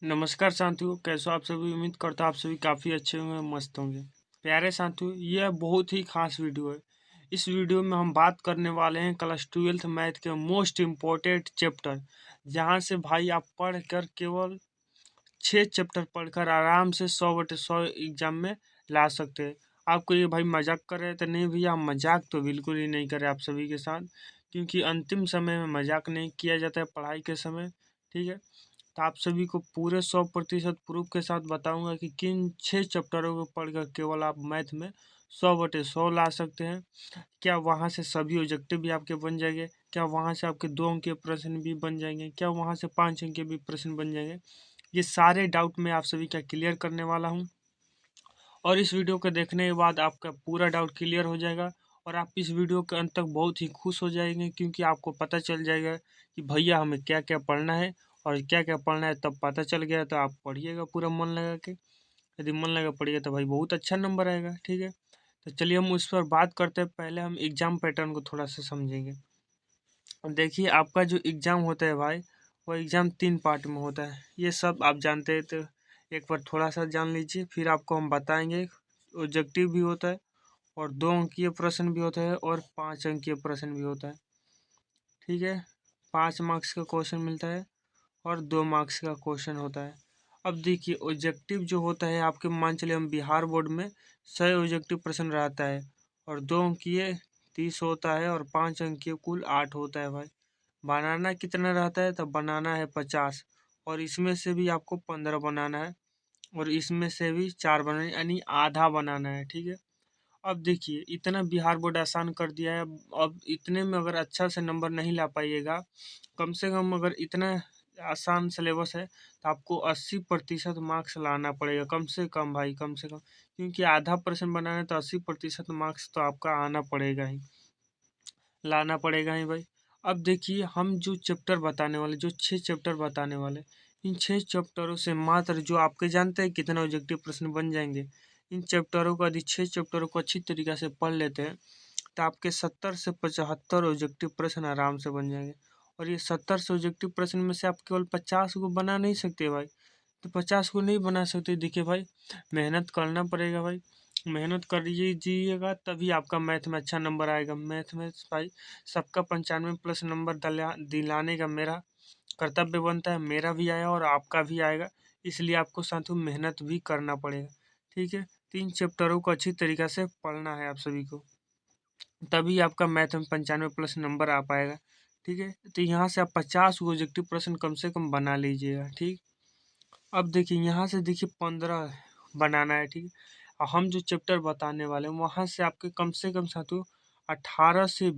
नमस्कार साथियों, कैसे हो आप सभी। उम्मीद करता हूँ आप सभी काफ़ी अच्छे होंगे, मस्त होंगे। प्यारे साथियों, यह बहुत ही खास वीडियो है। इस वीडियो में हम बात करने वाले हैं क्लास 12th मैथ के मोस्ट इम्पोर्टेंट चैप्टर, जहां से भाई आप पढ़कर केवल 6 चैप्टर पढ़कर आराम से 100/100 एग्जाम में ला सकते हैं। आपको ये भाई मजाक कर रहे थे? नहीं भैया, हम मजाक तो बिल्कुल ही नहीं कर रहे आप सभी के साथ, क्योंकि अंतिम समय में मजाक नहीं किया जाता है पढ़ाई के समय। ठीक है, तो आप सभी को पूरे 100% प्रूफ के साथ बताऊंगा कि किन 6 चैप्टरों को पढ़कर केवल आप मैथ में 100/100 ला सकते हैं। क्या वहां से सभी ऑब्जेक्टिव भी आपके बन जाएंगे? क्या वहां से आपके 2 अंक के प्रश्न भी बन जाएंगे? क्या वहां से 5 अंक के भी प्रश्न बन जाएंगे? ये सारे डाउट मैं आप सभी का क्लियर करने वाला हूँ, और इस वीडियो को देखने के बाद आपका पूरा डाउट क्लियर हो जाएगा। और आप इस वीडियो के अंत तक बहुत ही खुश हो जाएंगे, क्योंकि आपको पता चल जाएगा कि भैया हमें क्या क्या पढ़ना है और क्या क्या पढ़ना है। तब पता चल गया तो आप पढ़िएगा पूरा मन लगा के। यदि मन लगा पढ़िएगा तो भाई बहुत अच्छा नंबर आएगा। ठीक है, तो चलिए हम उस पर बात करते हैं। पहले हम एग्जाम पैटर्न को थोड़ा सा समझेंगे। देखिए, आपका जो एग्ज़ाम होता है भाई, वो एग्ज़ाम 3 पार्ट में होता है। ये सब आप जानते हैं, तो एक बार थोड़ा सा जान लीजिए, फिर आपको हम बताएंगे। ऑब्जेक्टिव भी होता है, और 2 अंकीय प्रश्न भी होता है, और 5 अंकीय प्रश्न भी होता है। ठीक है, 5 मार्क्स का क्वेश्चन मिलता है और 2 मार्क्स का क्वेश्चन होता है। अब देखिए, ऑब्जेक्टिव जो होता है आपके, मान चलिए हम बिहार बोर्ड में 100 ऑब्जेक्टिव प्रश्न रहता है, और 2 अंकीय 30 होता है, और 5 अंकीय कुल 8 होता है भाई। बनाना कितना रहता है? तो बनाना है 50, और इसमें से भी आपको 15 बनाना है, और इसमें से भी 4 बनाना है, यानी आधा बनाना है। ठीक है, अब देखिए, इतना बिहार बोर्ड आसान कर दिया है। अब इतने में अगर अच्छा से नंबर नहीं ला पाइएगा, कम से कम अगर इतना आसान सिलेबस है तो आपको 80% मार्क्स लाना पड़ेगा, कम से कम भाई, कम से कम। क्योंकि आधा प्रश्न बनाना है तो 80% मार्क्स तो आपका आना पड़ेगा ही, लाना पड़ेगा ही भाई। अब देखिए, हम जो चैप्टर बताने वाले, जो 6 चैप्टर बताने वाले, इन 6 चैप्टरों से मात्र जो आपके जानते हैं कितने ऑब्जेक्टिव प्रश्न बन जाएंगे। इन चैप्टरों को, यदि 6 चैप्टरों को अच्छी तरीके से पढ़ लेते हैं, तो आपके 70 से 75 ऑब्जेक्टिव प्रश्न आराम से बन जाएंगे। और ये 70 से ऑब्जेक्टिव प्रश्न में से आप केवल 50 को बना नहीं सकते भाई। तो 50 को नहीं बना सकते, देखिए भाई, मेहनत करना पड़ेगा भाई। मेहनत कर लीजिएगा तभी आपका मैथ में अच्छा नंबर आएगा। मैथ में भाई सबका 95+ नंबर दिलाने का मेरा कर्तव्य बनता है। मेरा भी आया और आपका भी आएगा, इसलिए आपको साथियों मेहनत भी करना पड़ेगा। ठीक है, 3 चैप्टरों को अच्छी तरीक़ा से पढ़ना है आप सभी को, तभी आपका मैथ में 95+ नंबर आ पाएगा। ठीक है, तो यहाँ से आप 50 ऑब्जेक्टिव प्रश्न कम से कम बना लीजिएगा। ठीक, अब देखिए, यहाँ से देखिए 15 बनाना है। ठीक है, और हम जो चैप्टर बताने वाले हैं वहाँ से आपके कम से कम साथियों 18 से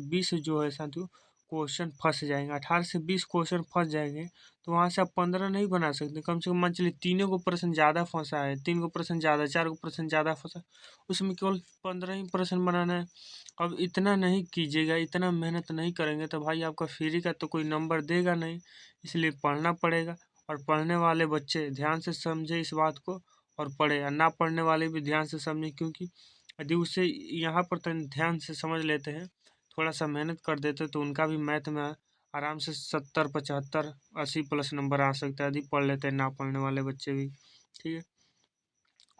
20 जो है साथियों, क्वेश्चन फंस जाएंगे। 18 से 20 क्वेश्चन फंस जाएंगे, तो वहाँ से आप 15 नहीं बना सकते। कम से कम मान चलिए तीनों को प्रश्न ज़्यादा फंसा है, 3 को प्रश्न ज़्यादा, 4 को प्रश्न ज़्यादा फंसा, उसमें केवल 15 ही प्रश्न बनाना है। अब इतना नहीं कीजिएगा, इतना मेहनत नहीं करेंगे तो भाई आपका फ्री का तो कोई नंबर देगा नहीं। इसलिए पढ़ना पड़ेगा, और पढ़ने वाले बच्चे ध्यान से समझे इस बात को और पढ़े, और ना पढ़ने वाले भी ध्यान से समझे। क्योंकि यदि उसे यहाँ पर तो ध्यान से समझ लेते हैं, थोड़ा सा मेहनत कर देते, तो उनका भी मैथ में आराम से 70, 75, 80+ नंबर आ सकता है, यदि पढ़ लेते हैं ना पढ़ने वाले बच्चे भी। ठीक है,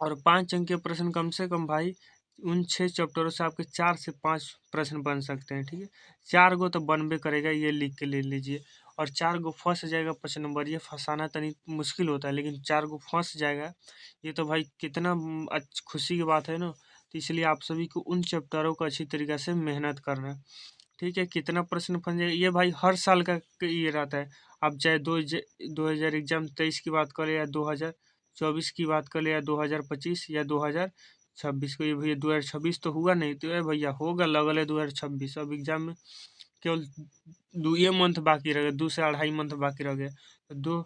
और 5 अंक के प्रश्न कम से कम भाई, उन 6 चैप्टरों से आपके 4 से 5 प्रश्न बन सकते हैं। ठीक है, 4 गो तो बनबे करेगा, ये लिख के ले लीजिए। और 4 गो फंस जाएगा 5 नंबर, ये फंसाना तनी मुश्किल होता है, लेकिन 4 गो फंस जाएगा, ये तो भाई कितना खुशी की बात है ना। तो इसलिए आप सभी को उन चैप्टरों को अच्छी तरीके से मेहनत करना है। ठीक है, कितना प्रश्न फंस जाएगा ये भाई हर साल का ये रहता है। आप चाहे 2000 एग्जाम 23 की बात करें, या 2024 की बात करें, या 2025, या 2026 को। ये भैया 2026 तो हुआ नहीं, तो ये भैया होगा लगल है 2026। अब एग्जाम में केवल 2 मंथ बाकी रह गए, 2 से 2.5 मंथ बाकी रह गए। तो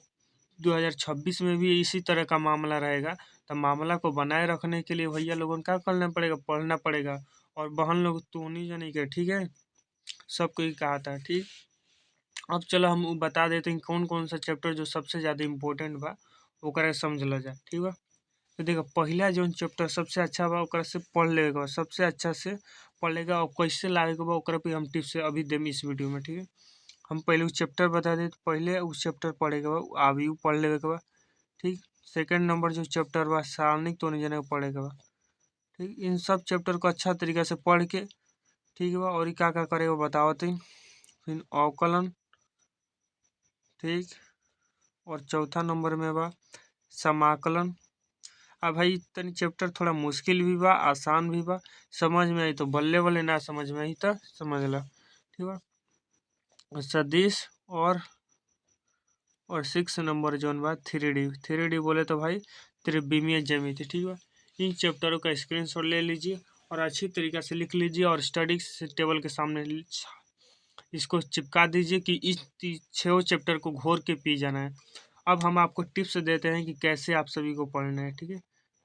2026 में भी इसी तरह का मामला रहेगा। तो मामला को बनाए रखने के लिए भैया लोगों को क्या करना पड़ेगा? पढ़ना पड़ेगा। और बहन लोग तो नहीं जाने के, ठीक है, सबको ही कहा था। ठीक, अब चलो हम उ बता देते हैं कौन कौन सा चैप्टर जो सबसे ज़्यादा इम्पोर्टेंट बा, ओकरा समझ ल जाए। ठीक बा, तो देखो, पहला जो चैप्टर सबसे अच्छा बा ओकरा से पढ़ लेगा बा, सबसे अच्छा से पढ़ लेगा। और कैसे लागे के बा ओकरा पे हम टिप्स अभी देम इस वीडियो में। ठीक है, हम पहले उस चैप्टर बता दें, तो पहले उस चैप्टर पढ़े के बाद अभी पढ़ लेवे के बाद, ठीक। सेकंड नंबर जो चैप्टर बा सारणिक तो नहीं जाने के पढ़े के बाद, ठीक। इन सब चैप्टर को अच्छा तरीका से पढ़ के, ठीक बा, और क्या क्या करे वो बताओ थे। फिर अवकलन, ठीक। और चौथा नंबर में बा समाकलन। अब भाई तनी चैप्टर थोड़ा मुश्किल भी बा, आसान भी बा। समझ में आई तो बल्ले बल्ले, ना समझ में आई तो समझ ला, ठीक बा। सदिश और 6 नंबर जोन बा 3D बोले तो भाई त्रिविमीय ज्यामिति, ठीक बा। इन चैप्टरों का स्क्रीनशॉट ले लीजिए और अच्छी तरीके से लिख लीजिए और स्टडी टेबल के सामने इसको चिपका दीजिए कि इस 6 चैप्टर को घोर के पी जाना है। अब हम आपको टिप्स देते हैं कि कैसे आप सभी को पढ़ना है, ठीक है।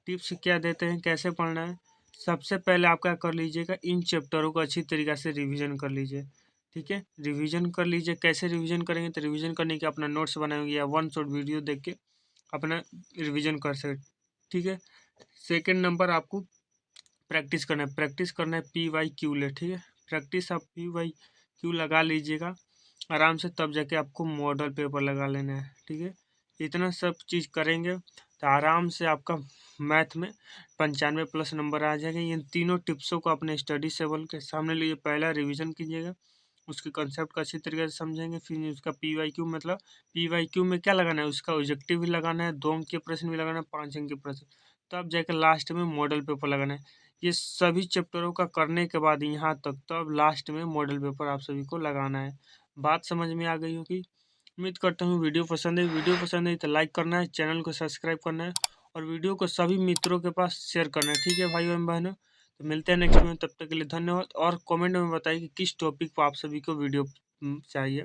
टिप्स क्या देते हैं, कैसे पढ़ना है। सबसे पहले आप क्या कर लीजिएगा, इन चैप्टरों को अच्छी तरीके से रिवीजन कर लीजिए, ठीक है। रिवीजन कर लीजिए। कैसे रिवीजन करेंगे, तो रिवीजन करने के अपना नोट्स बनाएंगे या वन शॉट वीडियो देख के अपना रिवीजन कर सकते, ठीक है। सेकेंड नंबर आपको प्रैक्टिस करना है। प्रैक्टिस करना है PYQ ले, ठीक है। प्रैक्टिस आप PYQ लगा लीजिएगा आराम से, तब जाके आपको मॉडल पेपर लगा लेना है, ठीक है। इतना सब चीज़ करेंगे तो आराम से आपका मैथ में 95+ नंबर आ जाएगा। इन तीनों टिप्सों को अपने स्टडी टेबल के सामने लिए पहला रिवीजन कीजिएगा, उसके कंसेप्ट को अच्छी तरीके से समझेंगे। फिर उसका PYQ, मतलब PYQ में क्या लगाना है, उसका ऑब्जेक्टिव भी लगाना है, 2 अंक के प्रश्न भी लगाना है, 5 अंक के प्रश्न, तब जाकर लास्ट में मॉडल पेपर लगाना है। ये सभी चैप्टरों का करने के बाद यहाँ तक, तब लास्ट में मॉडल पेपर आप सभी को लगाना है। बात समझ में आ गई होगी। उम्मीद करता हूँ वीडियो पसंद है। वीडियो पसंद है तो लाइक करना है, चैनल को सब्सक्राइब करना है और वीडियो को सभी मित्रों के पास शेयर करना है, ठीक है भाई एवं बहनों। तो मिलते हैं नेक्स्ट में, तब तक के लिए धन्यवाद। और कमेंट में बताइए कि किस टॉपिक पर आप सभी को वीडियो चाहिए।